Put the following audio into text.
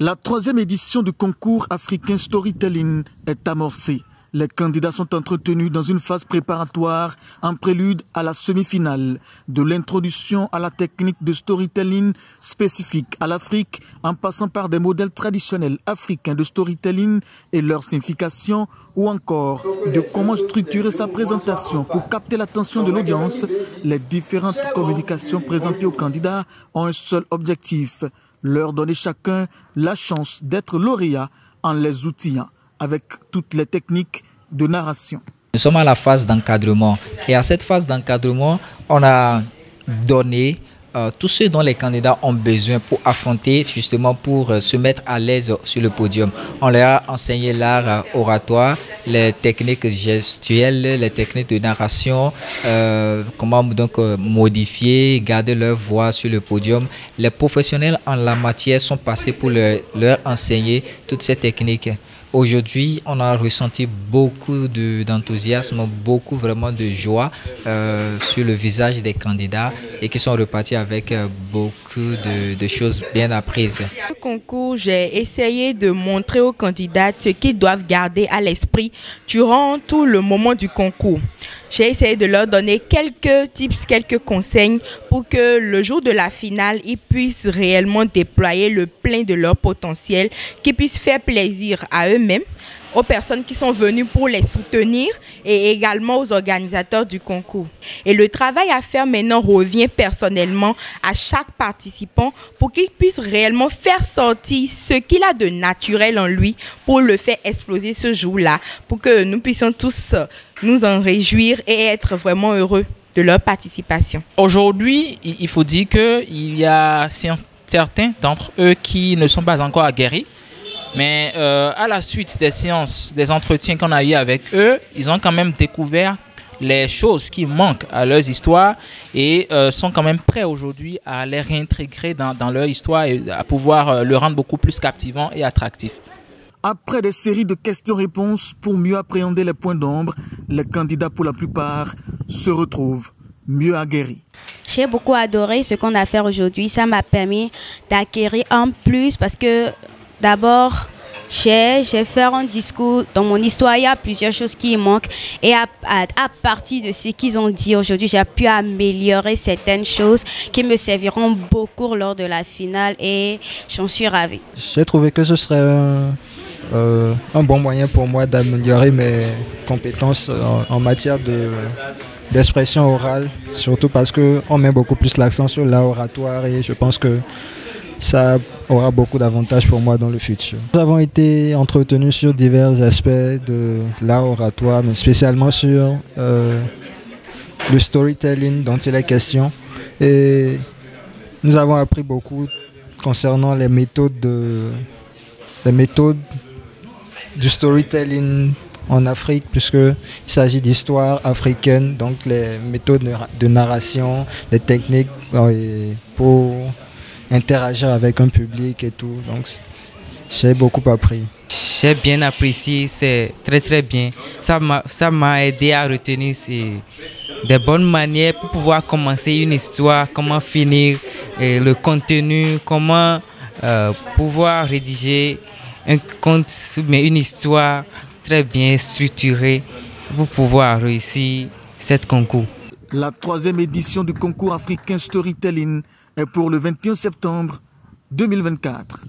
La 3e édition du concours africain Storytelling est amorcée. Les candidats sont entretenus dans une phase préparatoire en prélude à la semi-finale. De l'introduction à la technique de storytelling spécifique à l'Afrique, en passant par des modèles traditionnels africains de storytelling et leur signification, ou encore de comment structurer sa présentation pour capter l'attention de l'audience, les différentes communications présentées aux candidats ont un seul objectif: leur donner chacun la chance d'être lauréat en les outillant avec toutes les techniques de narration. Nous sommes à la phase d'encadrement et à cette phase d'encadrement, on a donné tout ce dont les candidats ont besoin pour affronter, justement pour se mettre à l'aise sur le podium. On leur a enseigné l'art oratoire, les techniques gestuelles, les techniques de narration, comment donc modifier, garder leur voix sur le podium. Les professionnels en la matière sont passés pour leur enseigner toutes ces techniques. Aujourd'hui, on a ressenti beaucoup d'enthousiasme, beaucoup vraiment de joie sur le visage des candidats et qui sont repartis avec beaucoup de choses bien apprises. Au concours, j'ai essayé de montrer aux candidats ce qu'ils doivent garder à l'esprit durant tout le moment du concours. J'ai essayé de leur donner quelques tips, quelques conseils pour que le jour de la finale, ils puissent réellement déployer le plein de leur potentiel, qu'ils puissent faire plaisir à eux-mêmes, aux personnes qui sont venues pour les soutenir et également aux organisateurs du concours. Et le travail à faire maintenant revient personnellement à chaque participant pour qu'il puisse réellement faire sortir ce qu'il a de naturel en lui pour le faire exploser ce jour-là, pour que nous puissions tous nous en réjouir et être vraiment heureux de leur participation. Aujourd'hui, il faut dire qu'il y a certains d'entre eux qui ne sont pas encore aguerris. Mais à la suite des séances, des entretiens qu'on a eu avec eux, ils ont quand même découvert les choses qui manquent à leurs histoires et sont quand même prêts aujourd'hui à les réintégrer dans leur histoire et à pouvoir le rendre beaucoup plus captivant et attractif. Après des séries de questions-réponses pour mieux appréhender les points d'ombre, les candidats pour la plupart se retrouvent mieux aguerris. J'ai beaucoup adoré ce qu'on a fait aujourd'hui. Ça m'a permis d'acquérir en plus parce que d'abord, j'ai fait un discours. Dans mon histoire, il y a plusieurs choses qui manquent. Et à partir de ce qu'ils ont dit aujourd'hui, j'ai pu améliorer certaines choses qui me serviront beaucoup lors de la finale et j'en suis ravie. J'ai trouvé que ce serait un bon moyen pour moi d'améliorer mes compétences en matière d'expression orale, surtout parce qu'on met beaucoup plus l'accent sur l'art oratoire et je pense que ça aura beaucoup d'avantages pour moi dans le futur. Nous avons été entretenus sur divers aspects de l'art oratoire, mais spécialement sur le storytelling dont il est question. Et nous avons appris beaucoup concernant les méthodes du storytelling en Afrique, puisqu'il s'agit d'histoire africaine, donc les méthodes de narration, les techniques pour interagir avec un public et tout. Donc, j'ai beaucoup appris. J'ai bien apprécié, c'est très bien. Ça m'a aidé à retenir des bonnes manières pour pouvoir commencer une histoire, comment finir le contenu, comment pouvoir rédiger un conte, mais une histoire très bien structurée pour pouvoir réussir cette concours. La 3e édition du concours africain Storytelling est pour le 21 septembre 2024.